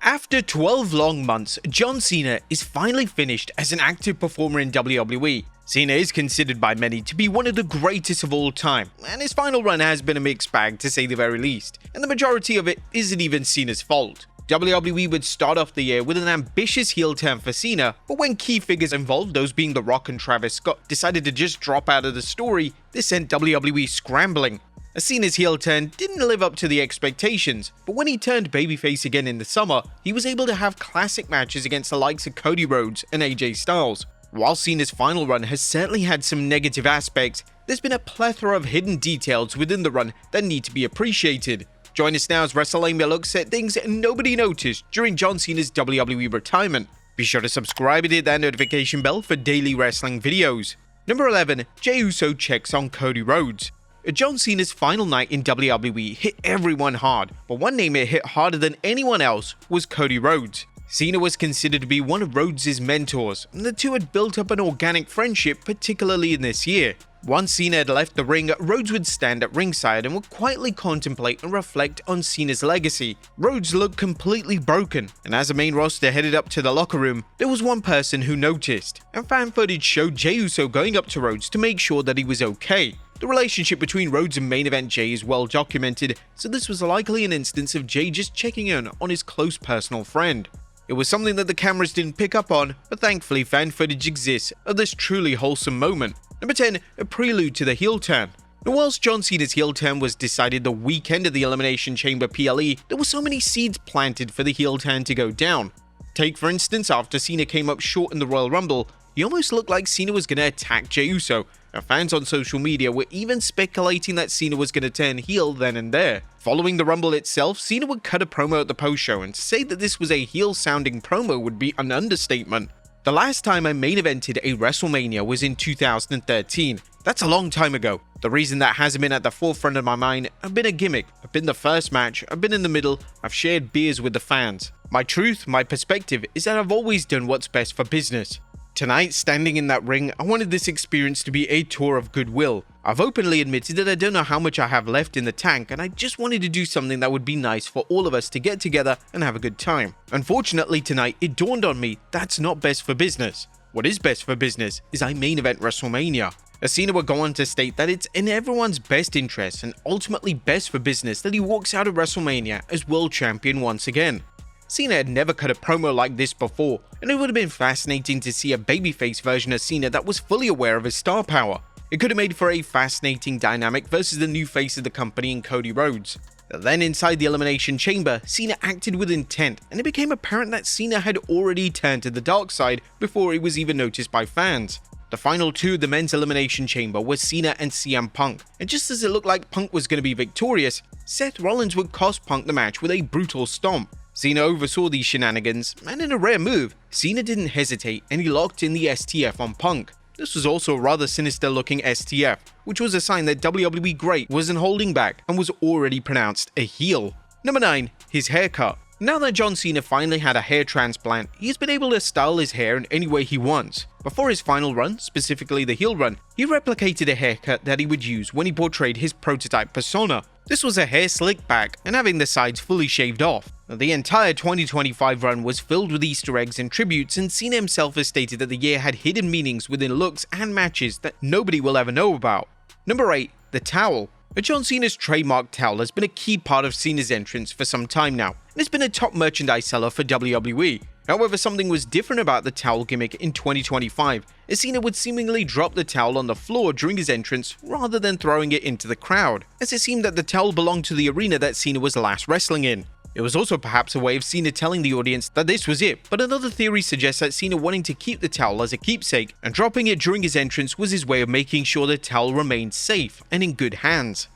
After 12 long months, John Cena is finally finished as an active performer in WWE. Cena is considered by many to be one of the greatest of all time, and his final run has been a mixed bag to say the very least, and the majority of it isn't even Cena's fault. WWE would start off the year with an ambitious heel turn for Cena, but when key figures involved, those being The Rock and Travis Scott, decided to just drop out of the story, this sent WWE scrambling. Cena's heel turn didn't live up to the expectations, but when he turned babyface again in the summer, he was able to have classic matches against the likes of Cody Rhodes and AJ Styles. While Cena's final run has certainly had some negative aspects, there's been a plethora of hidden details within the run that need to be appreciated. Join us now as Wrestlelamia looks at things nobody noticed during John Cena's WWE retirement. Be sure to subscribe and hit that notification bell for daily wrestling videos. Number 11. Jey Uso checks on Cody Rhodes. John Cena's final night in WWE hit everyone hard, but one name it hit harder than anyone else was Cody Rhodes. Cena was considered to be one of Rhodes' mentors, and the two had built up an organic friendship, particularly in this year. Once Cena had left the ring, Rhodes would stand at ringside and would quietly contemplate and reflect on Cena's legacy. Rhodes looked completely broken, and as the main roster headed up to the locker room, there was one person who noticed, and fan footage showed Jey Uso going up to Rhodes to make sure that he was okay. The relationship between Rhodes and main event Jey is well documented, so this was likely an instance of Jey just checking in on his close personal friend. It was something that the cameras didn't pick up on, but thankfully fan footage exists of this truly wholesome moment. Number 10. A prelude to the heel turn. Now, whilst John Cena's heel turn was decided the weekend of the Elimination Chamber PLE, there were so many seeds planted for the heel turn to go down. Take for instance, after Cena came up short in the Royal Rumble, he almost looked like Cena was going to attack Jey Uso, and fans on social media were even speculating that Cena was going to turn heel then and there. Following the Rumble itself, Cena would cut a promo at the post-show, and to say that this was a heel-sounding promo would be an understatement. The last time I main evented a WrestleMania was in 2013. That's a long time ago. The reason that hasn't been at the forefront of my mind, I've been a gimmick. I've been the first match, I've been in the middle, I've shared beers with the fans. My truth, my perspective, is that I've always done what's best for business. Tonight, standing in that ring, I wanted this experience to be a tour of goodwill. I've openly admitted that I don't know how much I have left in the tank, and I just wanted to do something that would be nice for all of us to get together and have a good time. Unfortunately tonight, it dawned on me that's not best for business. What is best for business is I main event WrestleMania. Cena would go on to state that it's in everyone's best interest and ultimately best for business that he walks out of WrestleMania as world champion once again. Cena had never cut a promo like this before, and it would have been fascinating to see a babyface version of Cena that was fully aware of his star power. It could have made for a fascinating dynamic versus the new face of the company in Cody Rhodes. Then inside the Elimination Chamber, Cena acted with intent, and it became apparent that Cena had already turned to the dark side before he was even noticed by fans. The final two of the men's Elimination Chamber were Cena and CM Punk, and just as it looked like Punk was going to be victorious, Seth Rollins would cost Punk the match with a brutal stomp. Cena oversaw these shenanigans, and in a rare move, Cena didn't hesitate and he locked in the STF on Punk. This was also a rather sinister looking STF, which was a sign that WWE Great wasn't holding back and was already pronounced a heel. Number 9. His haircut. Now that John Cena finally had a hair transplant, he's been able to style his hair in any way he wants. Before his final run, specifically the heel run, he replicated a haircut that he would use when he portrayed his prototype persona. This was a hair slicked back and having the sides fully shaved off. The entire 2025 run was filled with Easter eggs and tributes, and Cena himself has stated that the year had hidden meanings within looks and matches that nobody will ever know about. Number 8. The towel. John Cena's trademark towel has been a key part of Cena's entrance for some time now, and it's been a top merchandise seller for WWE. However, something was different about the towel gimmick in 2025, as Cena would seemingly drop the towel on the floor during his entrance rather than throwing it into the crowd, as it seemed that the towel belonged to the arena that Cena was last wrestling in. It was also perhaps a way of Cena telling the audience that this was it, but another theory suggests that Cena wanting to keep the towel as a keepsake and dropping it during his entrance was his way of making sure the towel remained safe and in good hands.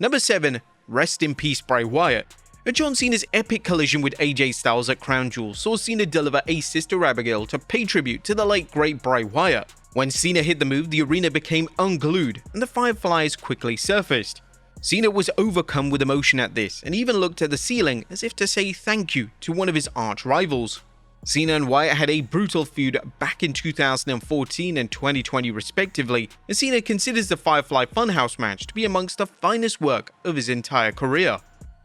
Number 7. Rest in peace Bray Wyatt. John Cena's epic collision with AJ Styles at Crown Jewel saw Cena deliver a Sister Abigail to pay tribute to the late great Bray Wyatt. When Cena hit the move, the arena became unglued and the fireflies quickly surfaced. Cena was overcome with emotion at this and even looked at the ceiling as if to say thank you to one of his arch rivals. Cena and Wyatt had a brutal feud back in 2014 and 2020 respectively, and Cena considers the Firefly Funhouse match to be amongst the finest work of his entire career.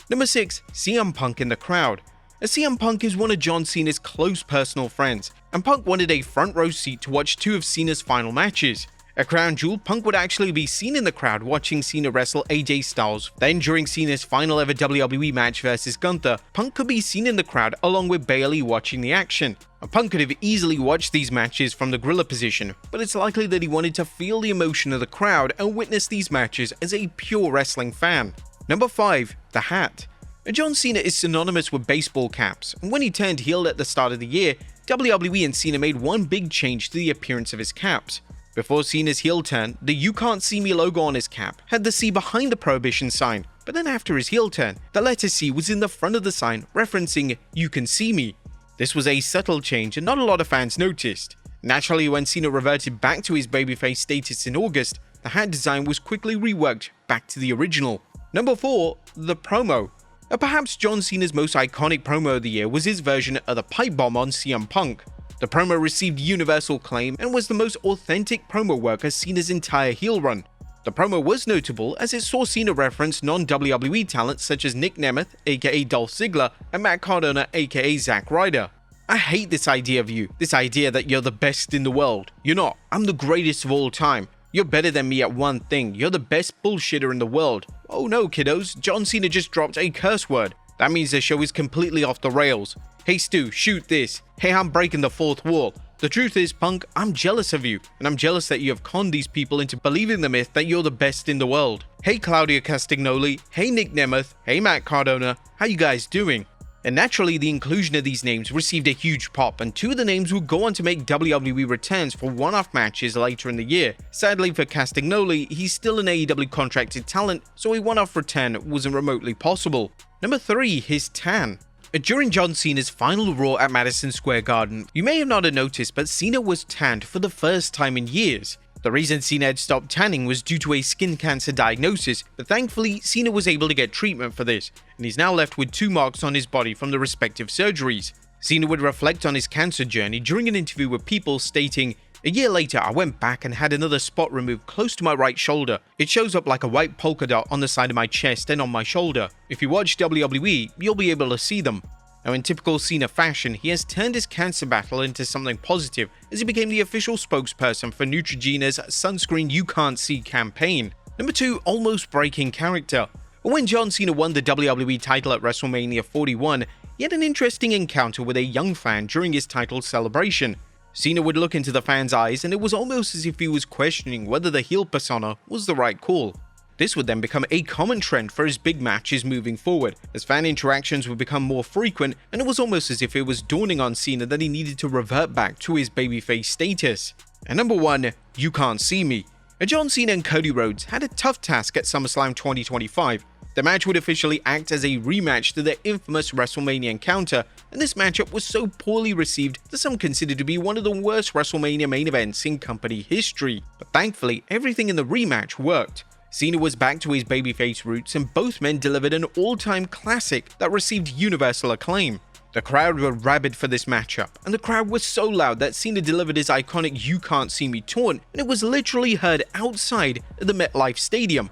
Number 6. CM Punk in the crowd. as CM Punk is one of John Cena's close personal friends, and Punk wanted a front row seat to watch two of Cena's final matches. A crown jewel, Punk would actually be seen in the crowd watching Cena wrestle AJ Styles. Then during Cena's final ever WWE match versus Gunther, Punk could be seen in the crowd along with Bayley watching the action. Punk could have easily watched these matches from the gorilla position, but it's likely that he wanted to feel the emotion of the crowd and witness these matches as a pure wrestling fan. Number 5. The hat. John Cena is synonymous with baseball caps, and when he turned heel at the start of the year, WWE and Cena made one big change to the appearance of his caps. Before Cena's heel turn, the "You Can't See Me" logo on his cap had the C behind the Prohibition sign, but then after his heel turn, the letter C was in the front of the sign referencing "You Can See Me." This was a subtle change and not a lot of fans noticed. Naturally, when Cena reverted back to his babyface status in August, the hat design was quickly reworked back to the original. Number 4. The promo. Perhaps John Cena's most iconic promo of the year was his version of the pipe bomb on CM Punk. The promo received universal acclaim and was the most authentic promo work of Cena's entire heel run. The promo was notable as it saw Cena reference non-WWE talents such as Nick Nemeth, aka Dolph Ziggler, and Matt Cardona, aka Zack Ryder. I hate this idea of you, this idea that you're the best in the world. You're not. I'm the greatest of all time. You're better than me at one thing. You're the best bullshitter in the world. Oh no, kiddos, John Cena just dropped a curse word. That means the show is completely off the rails. Hey Stu, shoot this. Hey, I'm breaking the fourth wall. The truth is, Punk, I'm jealous of you, and I'm jealous that you have conned these people into believing the myth that you're the best in the world. Hey Claudia Castagnoli, hey Nick Nemeth, hey Matt Cardona, how you guys doing? And naturally, the inclusion of these names received a huge pop, and two of the names would go on to make WWE returns for one-off matches later in the year. Sadly for Castagnoli, he's still an AEW contracted talent, so a one-off return wasn't remotely possible. Number 3, his tan. During John Cena's final Raw at Madison Square Garden, you may have not noticed, but Cena was tanned for the first time in years. The reason Cena had stopped tanning was due to a skin cancer diagnosis, but thankfully Cena was able to get treatment for this, and he's now left with 2 marks on his body from the respective surgeries. Cena would reflect on his cancer journey during an interview with People, stating, "A year later, I went back and had another spot removed close to my right shoulder. It shows up like a white polka dot on the side of my chest and on my shoulder. If you watch WWE, you'll be able to see them." Now, in typical Cena fashion, he has turned his cancer battle into something positive as he became the official spokesperson for Neutrogena's Sunscreen You Can't See campaign. Number 2, almost breaking character. When John Cena won the WWE title at WrestleMania 41, he had an interesting encounter with a young fan during his title celebration. Cena would look into the fan's eyes, and it was almost as if he was questioning whether the heel persona was the right call. This would then become a common trend for his big matches moving forward, as fan interactions would become more frequent, and it was almost as if it was dawning on Cena that he needed to revert back to his babyface status. And number 1, You Can't See Me. John Cena and Cody Rhodes had a tough task at SummerSlam 2025. The match would officially act as a rematch to their infamous WrestleMania encounter, and this matchup was so poorly received that some considered to be one of the worst WrestleMania main events in company history. But thankfully, everything in the rematch worked. Cena was back to his babyface roots, and both men delivered an all-time classic that received universal acclaim. The crowd were rabid for this matchup, and the crowd was so loud that Cena delivered his iconic "You Can't See Me" taunt, and it was literally heard outside of the MetLife Stadium.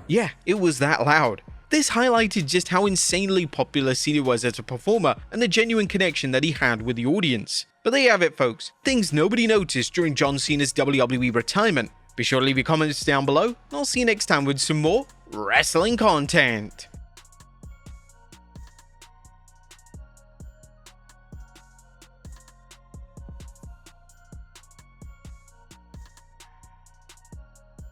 Yeah, it was that loud. This highlighted just how insanely popular Cena was as a performer and the genuine connection that he had with the audience. But there you have it, folks. Things nobody noticed during John Cena's WWE retirement. Be sure to leave your comments down below, and I'll see you next time with some more wrestling content.